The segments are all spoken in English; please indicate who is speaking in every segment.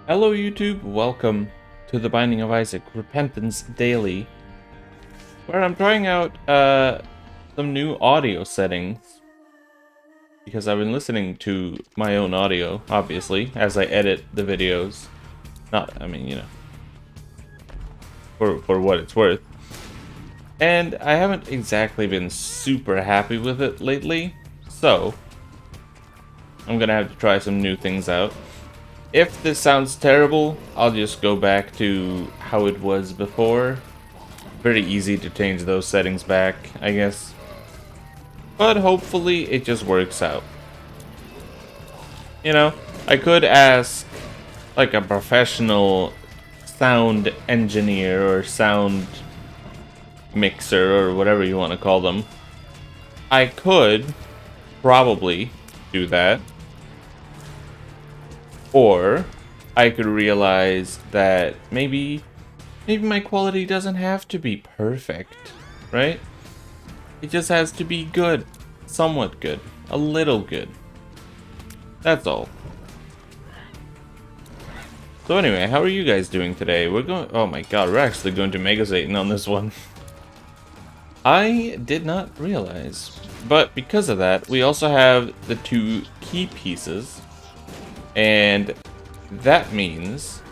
Speaker 1: Hello YouTube, welcome to the Binding of Isaac Repentance Daily, where I'm trying out some new audio settings, because I've been listening to my own audio, obviously, as I edit the videos. For what it's worth. And I haven't exactly been super happy with it lately, so I'm gonna have to try some new things out. If this sounds terrible, I'll just go back to how it was before. Very easy to change those settings back, I guess. But hopefully it just works out. You know, I could ask like a professional sound engineer or sound mixer or whatever you want to call them. I could probably do that. Or I could realize that maybe my quality doesn't have to be perfect, right? It just has to be good, somewhat good, a little good. That's all. So anyway, how are you guys doing today? Oh my god, we're actually going to Mega Satan on this one. I did not realize. But because of that, we also have the two key pieces. And that means,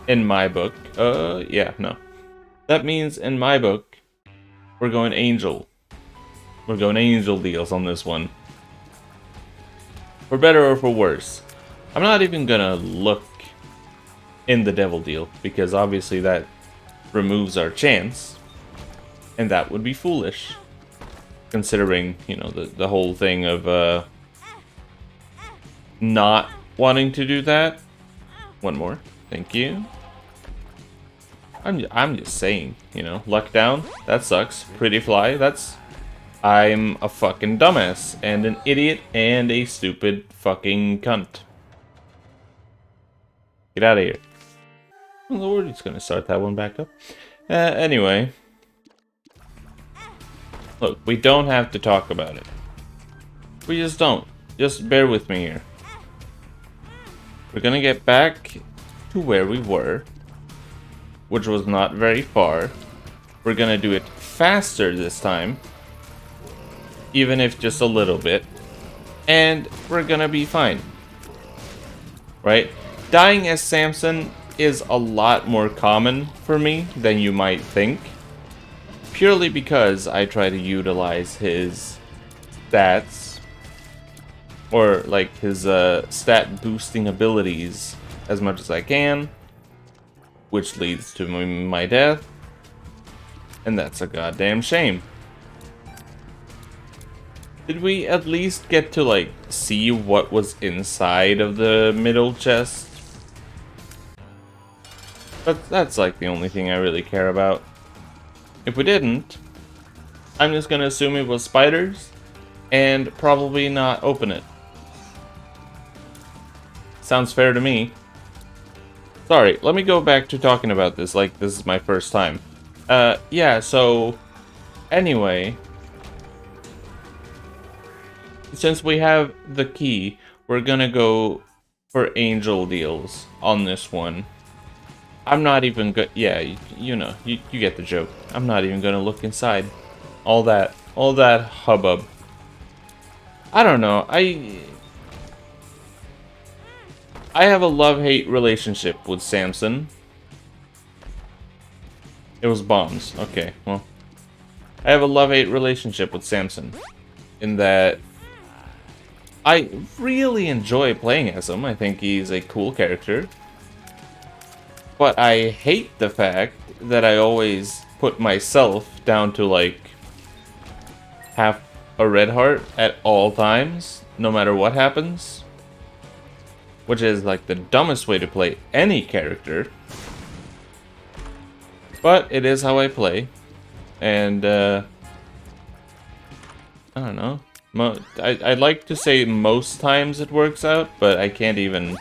Speaker 1: in my book, that means in my book, we're going angel. We're going angel deals on this one. For better or for worse. I'm not even gonna look in the devil deal, because obviously that removes our chance. And that would be foolish. Considering, you know, the whole thing of, not wanting to do that. One more. Thank you. I'm just saying, you know, luck down. That sucks. Pretty fly. I'm a fucking dumbass and an idiot and a stupid fucking cunt. Get out of here. Oh, Lord, he's gonna start that one back up. Anyway. Look, we don't have to talk about it. We just don't. Just bear with me here. We're gonna get back to where we were, which was not very far. We're gonna do it faster this time, even if just a little bit, and we're gonna be fine. Right? Dying as Samson is a lot more common for me than you might think, purely because I try to utilize his stats. Or, like, his stat boosting abilities as much as I can. Which leads to my death. And that's a goddamn shame. Did we at least get to, like, see what was inside of the middle chest? But that's, like, the only thing I really care about. If we didn't, I'm just gonna assume it was spiders. And probably not open it. Sounds fair to me. Sorry, let me go back to talking about this like this is my first time. Yeah, so... Anyway... Since we have the key, we're gonna go for angel deals on this one. I'm not even good... Yeah, you know, you get the joke. I'm not even gonna look inside. All that hubbub. I don't know, I have a love-hate relationship with Samson. It was bombs. Okay, well. I have a love-hate relationship with Samson. In that I really enjoy playing as him. I think he's a cool character. But I hate the fact that I always put myself down to, like, half a red heart at all times, no matter what happens. Which is, like, the dumbest way to play any character. But it is how I play. And, I don't know. I'd like to say most times it works out, but I can't even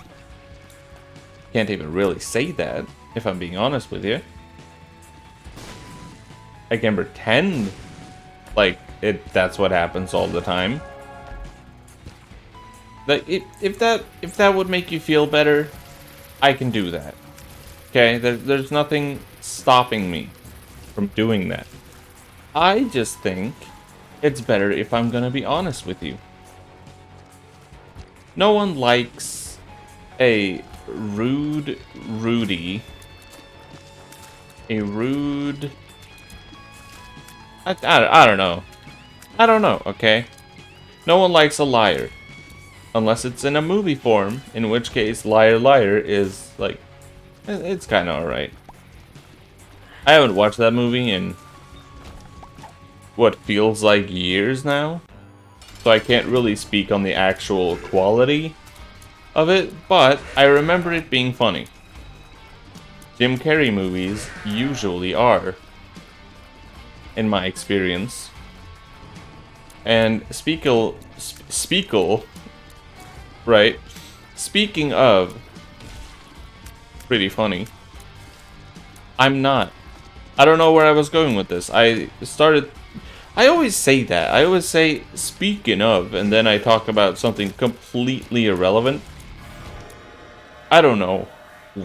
Speaker 1: really say that, if I'm being honest with you. I can pretend like that's what happens all the time. Like, if that would make you feel better, I can do that. Okay, there's nothing stopping me from doing that. I just think it's better if I'm gonna be honest with you. No one likes a rude Rudy. A rude... I don't know. I don't know, okay? No one likes a liar. Unless it's in a movie form, in which case Liar Liar is, like, it's kind of alright. I haven't watched that movie in what feels like years now, so I can't really speak on the actual quality of it, but I remember it being funny. Jim Carrey movies usually are, in my experience. And Speakle, right? Speaking of pretty funny, I'm not. I don't know where I was going with this. I always say that. I always say, speaking of, and then I talk about something completely irrelevant. I don't know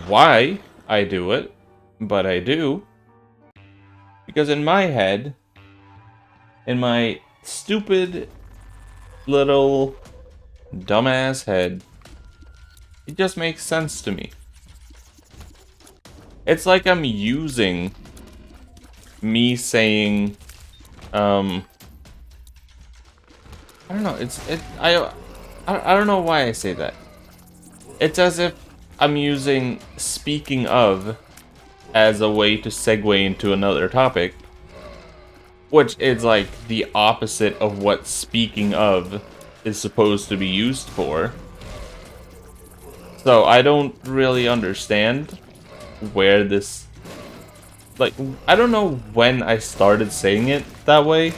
Speaker 1: why I do it, but I do. Because in my head, in my stupid little dumbass head, it just makes sense to me. It's like I'm using me saying, I don't know, I don't know why I say that. It's as if I'm using speaking of as a way to segue into another topic, which is like the opposite of what speaking of is supposed to be used for. So I don't really understand where this, like, I don't know when I started saying it that way,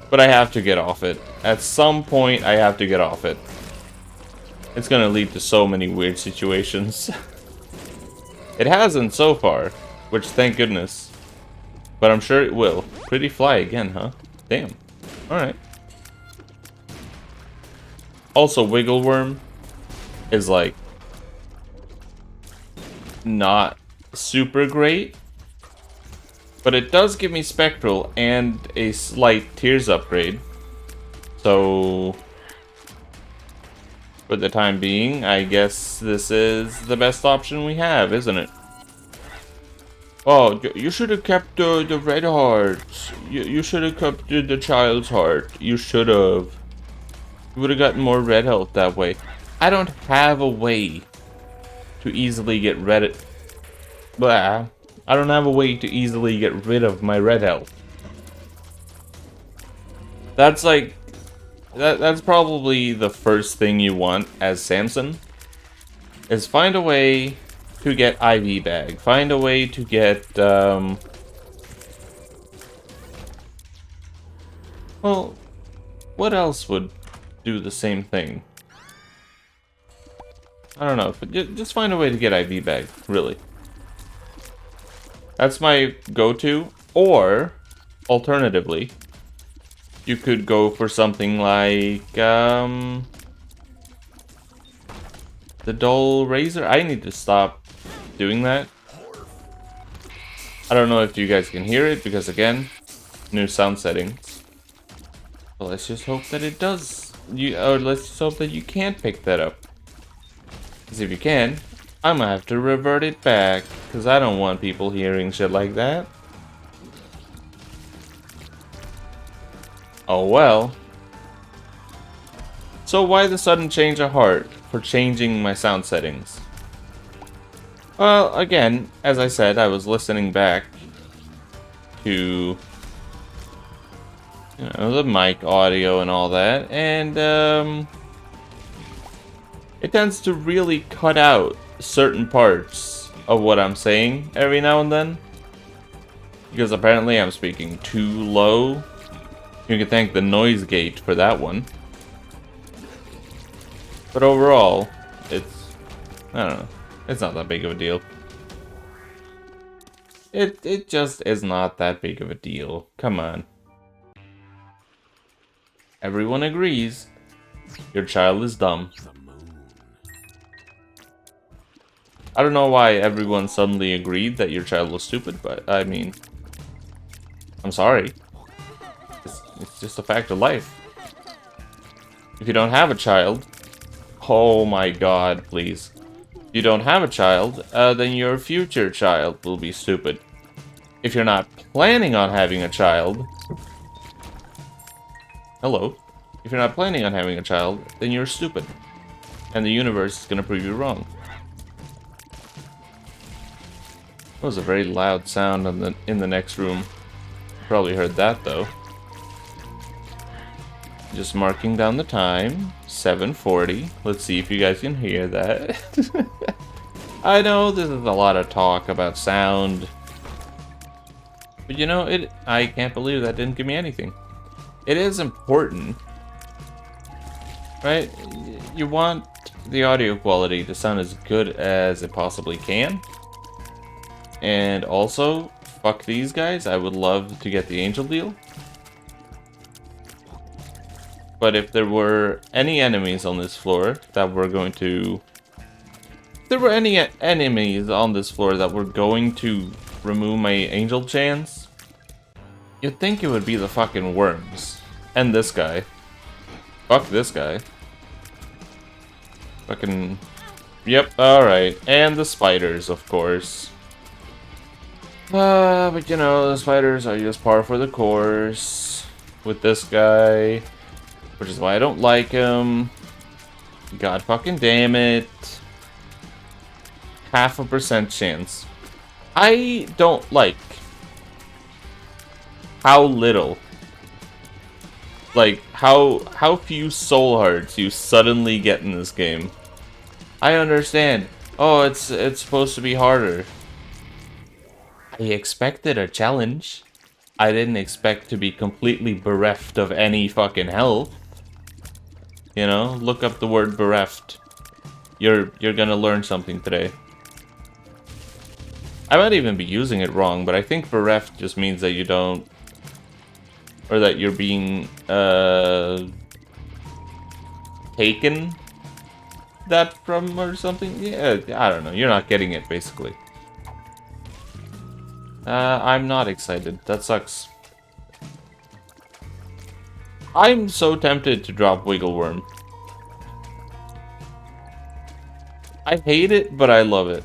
Speaker 1: but I have to get off it. At some point, I have to get off it. It's gonna lead to so many weird situations. It hasn't so far, which thank goodness. But I'm sure it will. Pretty fly again, huh? Damn. Alright. Also, Wiggle Worm is like not super great, but it does give me Spectral and a slight Tears upgrade. So for the time being, I guess this is the best option we have, isn't it? Oh, you should have kept the red hearts. You should have kept the child's heart. You should have. You would have gotten more red health that way. I don't have a way to easily get red. Blah. I don't have a way to easily get rid of my red health. That's like, that's probably the first thing you want as Samson, is find a way to get IV bag. Find a way to get, well, what else would do the same thing? I don't know, but just find a way to get IV bag, really. That's my go-to. Or, alternatively, you could go for something like, the dull razor. I need to stop doing that. I don't know if you guys can hear it, because again, new sound settings. But let's just hope that it does. Or let's just hope that you can't pick that up. Because if you can, I'm gonna have to revert it back, because I don't want people hearing shit like that. Oh well. So why the sudden change of heart for changing my sound settings? Well, again, as I said, I was listening back to, you know, the mic audio and all that, and it tends to really cut out certain parts of what I'm saying every now and then, because apparently I'm speaking too low. You can thank the noise gate for that one. But overall, it's, I don't know, it's not that big of a deal. It just is not that big of a deal. Come on. Everyone agrees. Your child is dumb. I don't know why everyone suddenly agreed that your child was stupid, but I mean, I'm sorry. It's just a fact of life. If you don't have a child, oh my god, please. If you don't have a child, then your future child will be stupid. If you're not planning on having a child, hello. If you're not planning on having a child, then you're stupid. And the universe is gonna prove you wrong. That was a very loud sound in the next room. Probably heard that though. Just marking down the time. 7:40. Let's see if you guys can hear that. I know this is a lot of talk about sound. But you know, I can't believe that didn't give me anything. It is important. Right? You want the audio quality to sound as good as it possibly can. And also, fuck these guys. I would love to get the angel deal. But if there were any enemies on this floor that were going to... If there were any enemies on this floor that were going to remove my angel chance, you'd think it would be the fucking worms. And this guy. Fuck this guy. Fucking... Yep, alright. And the spiders, of course. But you know, the spiders are just par for the course. With this guy. Which is why I don't like him. God fucking damn it. 0.5% chance. I don't like how little, like how few soul hearts you suddenly get in this game. I understand. Oh, it's supposed to be harder. I expected a challenge. I didn't expect to be completely bereft of any fucking health. You know, look up the word bereft. You're gonna learn something today. I might even be using it wrong, but I think bereft just means that you don't... Or that you're being, taken that from or something? Yeah, I don't know. You're not getting it, basically. I'm not excited. That sucks. I'm so tempted to drop Wiggle Worm. I hate it, but I love it.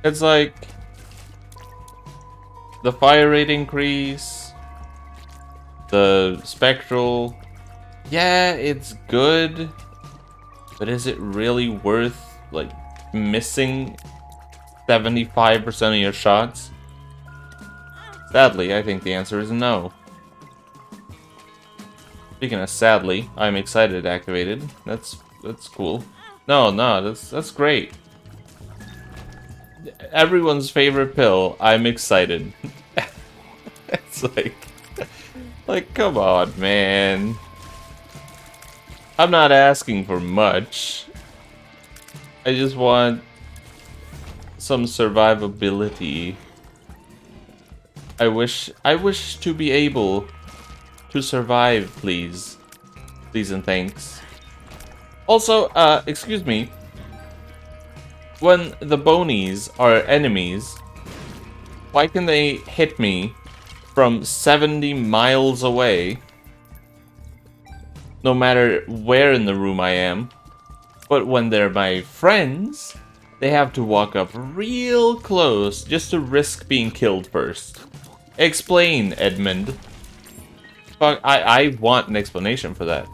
Speaker 1: It's like... the fire rate increase... the spectral... yeah, it's good. But is it really worth, like, missing 75% of your shots? Sadly, I think the answer is no. Speaking of sadly, I'm excited activated. That's cool. No, that's great. Everyone's favorite pill. I'm excited. It's like come on, man. I'm not asking for much. I just want some survivability. I wish to be able to survive, please. Please and thanks. Also, excuse me. When the bonies are enemies, why can they hit me from 70 miles away? No matter where in the room I am. But when they're my friends, they have to walk up real close just to risk being killed first. Explain, Edmund. Fuck, I want an explanation for that.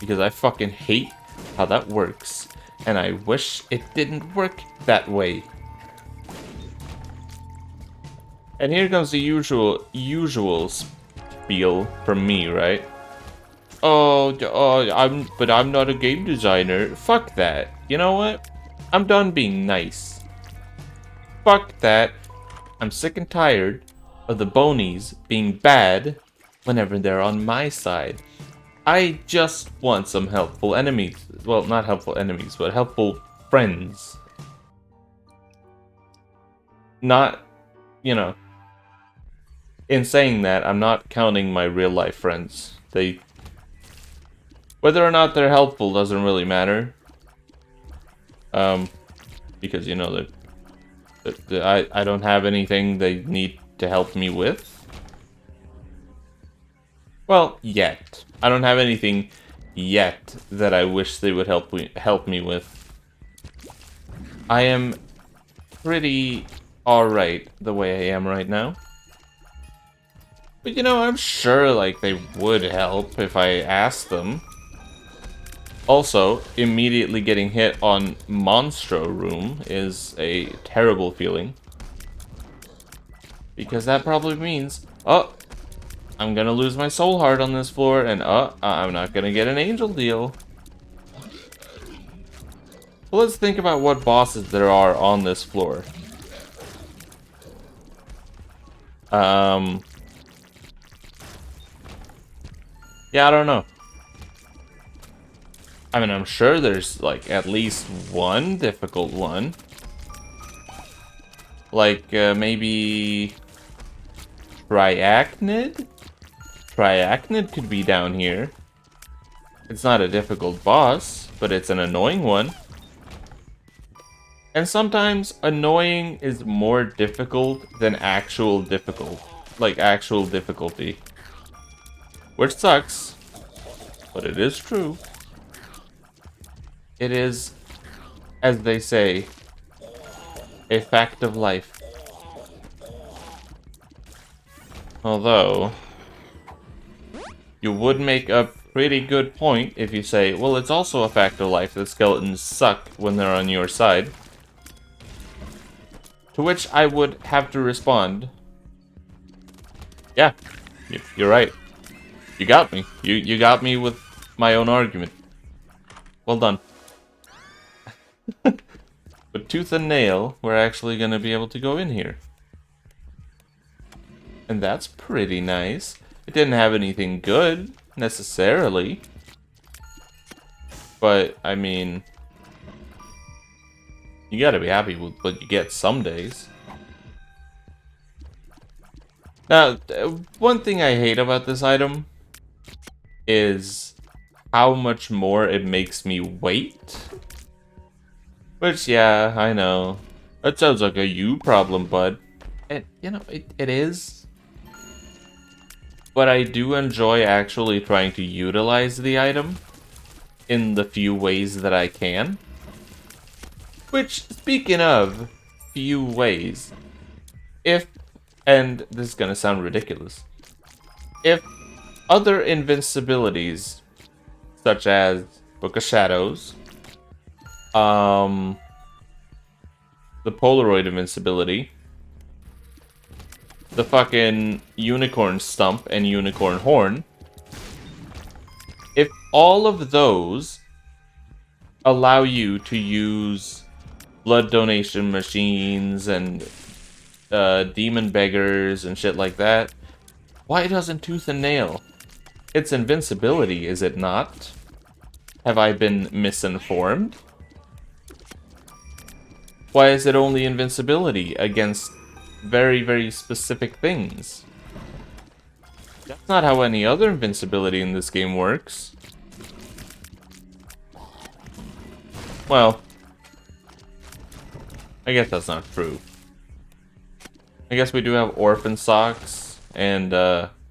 Speaker 1: Because I fucking hate how that works. And I wish it didn't work that way. And here comes the usual spiel from me, right? But I'm not a game designer. Fuck that. You know what? I'm done being nice. Fuck that. I'm sick and tired of the bonies being bad whenever they're on my side. I just want some helpful enemies. Well, not helpful enemies, but helpful friends. Not, you know. In saying that, I'm not counting my real life friends. Whether or not they're helpful doesn't really matter. Because Because, you know, I don't have anything they need to help me with. Well, yet. I don't have anything yet that I wish they would help me with. I am pretty alright the way I am right now. But, you know, I'm sure, like, they would help if I asked them. Also, immediately getting hit on Monstro Room is a terrible feeling. Because that probably means, oh, I'm gonna lose my soul heart on this floor, and I'm not gonna get an angel deal. Well, let's think about what bosses there are on this floor. Yeah, I don't know. I mean, I'm sure there's, like, at least one difficult one. Like, maybe... Triachnid? Triachnid could be down here. It's not a difficult boss, but it's an annoying one. And sometimes annoying is more difficult than actual difficulty. Which sucks, but it is true. It is, as they say, a fact of life. Although, you would make a pretty good point if you say, well, it's also a fact of life that skeletons suck when they're on your side. To which I would have to respond, yeah, you're right. You got me. You got me with my own argument. Well done. But tooth and nail, we're actually going to be able to go in here. And that's pretty nice. It didn't have anything good, necessarily. But, I mean... you gotta be happy with what you get some days. Now, one thing I hate about this item is how much more it makes me wait. Which, yeah, I know. That sounds like a you problem, bud. And, you know, it is. But I do enjoy actually trying to utilize the item in the few ways that I can. Which, speaking of few ways, and this is gonna sound ridiculous, if other invincibilities, such as Book of Shadows, the Polaroid invincibility, the fucking Unicorn Stump and Unicorn Horn, if all of those allow you to use blood donation machines and demon beggars and shit like that, why doesn't Tooth and Nail? It's invincibility, is it not? Have I been misinformed? Why is it only invincibility against very, very specific things? That's not how any other invincibility in this game works. Well, I guess that's not true. I guess we do have Orphan Socks and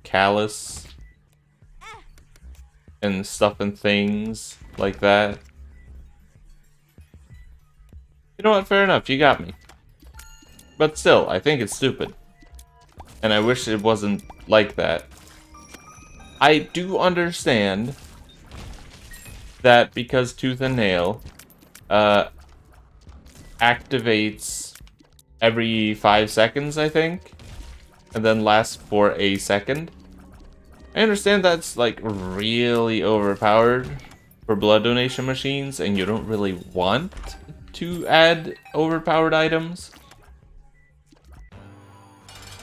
Speaker 1: Callus and stuff and things like that. You know what? Fair enough. You got me. But still, I think it's stupid. And I wish it wasn't like that. I do understand that because Tooth and Nail activates every 5 seconds, I think, and then lasts for a second. I understand that's like really overpowered for blood donation machines, and you don't really want to add overpowered items.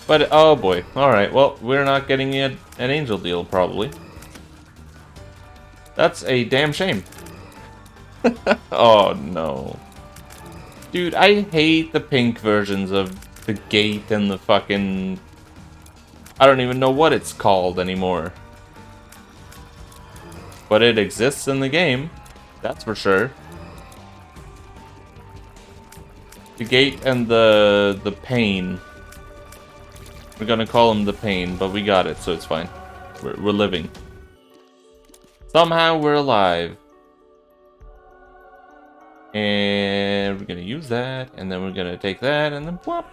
Speaker 1: But oh boy, alright, well, we're not getting an angel deal probably. That's a damn shame. Oh no. Dude, I hate the pink versions of the gate and the fucking... I don't even know what it's called anymore. But it exists in the game, that's for sure. The gate and the pain. We're gonna call him the pain, but we got it, so it's fine. We're living. Somehow we're alive. And we're gonna use that, and then we're gonna take that, and then whoop!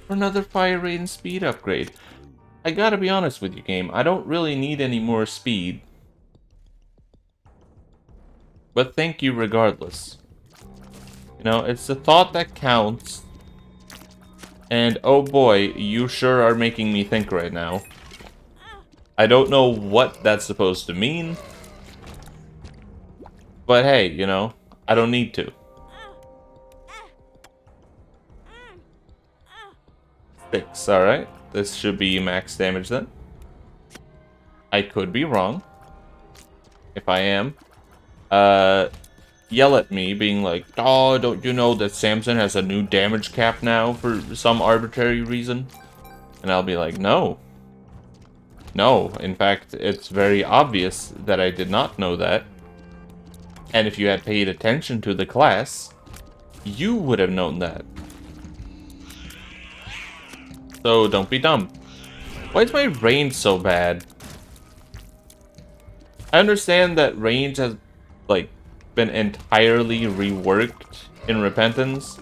Speaker 1: For another fire rate and speed upgrade. I gotta be honest with you, game. I don't really need any more speed. But thank you regardless. You know, it's the thought that counts. And oh boy, you sure are making me think right now. I don't know what that's supposed to mean. But hey, you know, I don't need to. 6, alright. This should be max damage then. I could be wrong. If I am, yell at me being like, oh, don't you know that Samson has a new damage cap now for some arbitrary reason? And I'll be like, no. No, in fact, it's very obvious that I did not know that. And if you had paid attention to the class, you would have known that. So don't be dumb. Why is my range so bad? I understand that range has, like, been entirely reworked in Repentance,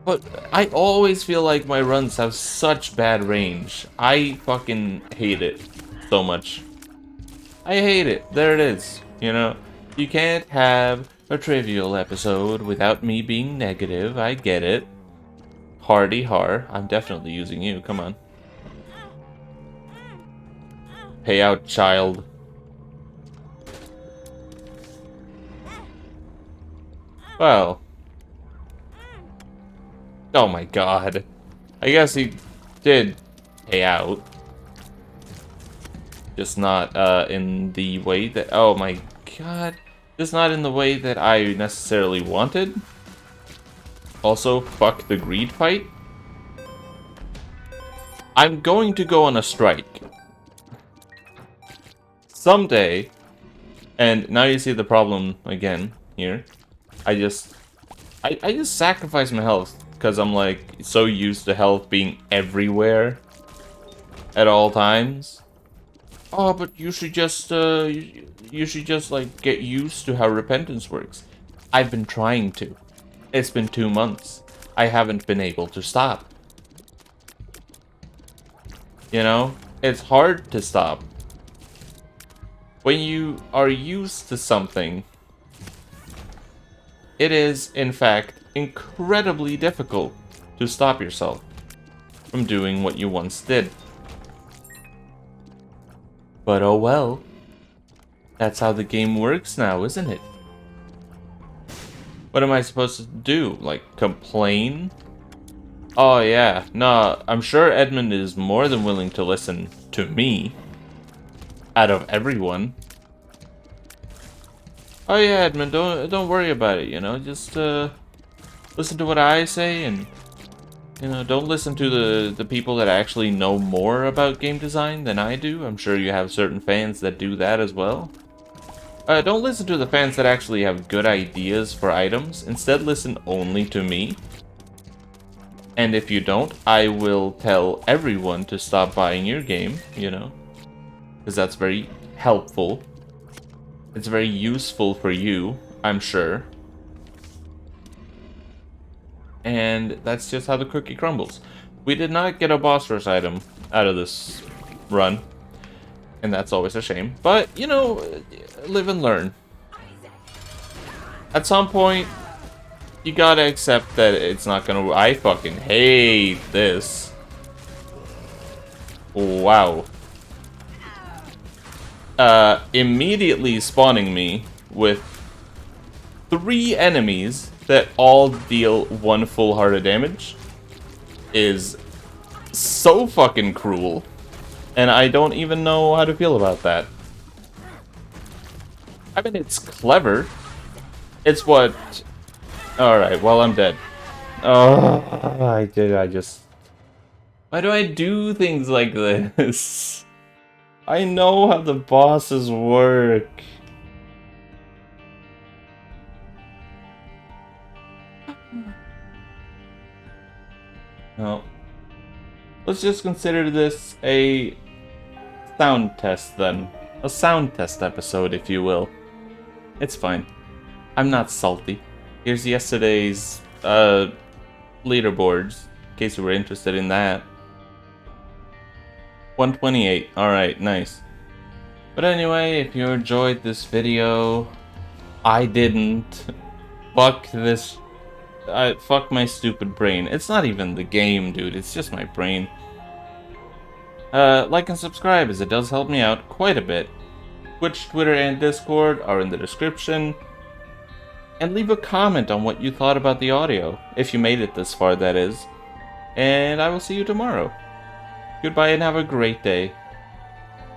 Speaker 1: but I always feel like my runs have such bad range. I fucking hate it so much. I hate it. There it is. You know, you can't have a trivial episode without me being negative. I get it. Hardy har. I'm definitely using you. Come on. Pay out, child. Well. Oh my god. I guess he did pay out. Just not in the way that... Oh my god. Just not in the way that I necessarily wanted. Also, fuck the greed fight. I'm going to go on a strike. Someday. And now you see the problem again here. I just sacrifice my health because I'm like so used to health being everywhere at all times. Oh, but you should just like get used to how repentance works. I've been trying to. It's been 2 months. I haven't been able to stop. You know, it's hard to stop. When you are used to something, it is, in fact, incredibly difficult to stop yourself from doing what you once did. But oh well. That's how the game works now, isn't it? What am I supposed to do? Like, complain? Oh yeah, no, I'm sure Edmund is more than willing to listen to me. Out of everyone. Oh yeah, Edmund, don't worry about it, you know, just listen to what I say and you know, don't listen to the people that actually know more about game design than I do. I'm sure you have certain fans that do that as well. Don't listen to the fans that actually have good ideas for items. Instead, listen only to me. And if you don't, I will tell everyone to stop buying your game, you know. Because that's very helpful. It's very useful for you, I'm sure. And that's just how the cookie crumbles. We did not get a boss rush item out of this run. And that's always a shame. But, you know, live and learn. At some point, you gotta accept that it's not gonna... I fucking hate this. Wow. Immediately spawning me with 3 enemies that all deal 1 full heart of damage is so fucking cruel. And I don't even know how to feel about that. I mean, it's clever. It's what... Alright, well, I'm dead. Oh, I just... Why do I do things like this? I know how the bosses work. Well, let's just consider this a sound test then. A sound test episode, if you will. It's fine. I'm not salty. Here's yesterday's leaderboards, in case you were interested in that. 128. Alright, nice. But anyway, if you enjoyed this video, I didn't. Fuck this. Fuck my stupid brain. It's not even the game, dude. It's just my brain. Like and subscribe, as it does help me out quite a bit. Twitch, Twitter, and Discord are in the description. And leave a comment on what you thought about the audio, if you made it this far, that is. And I will see you tomorrow. Goodbye and have a great day.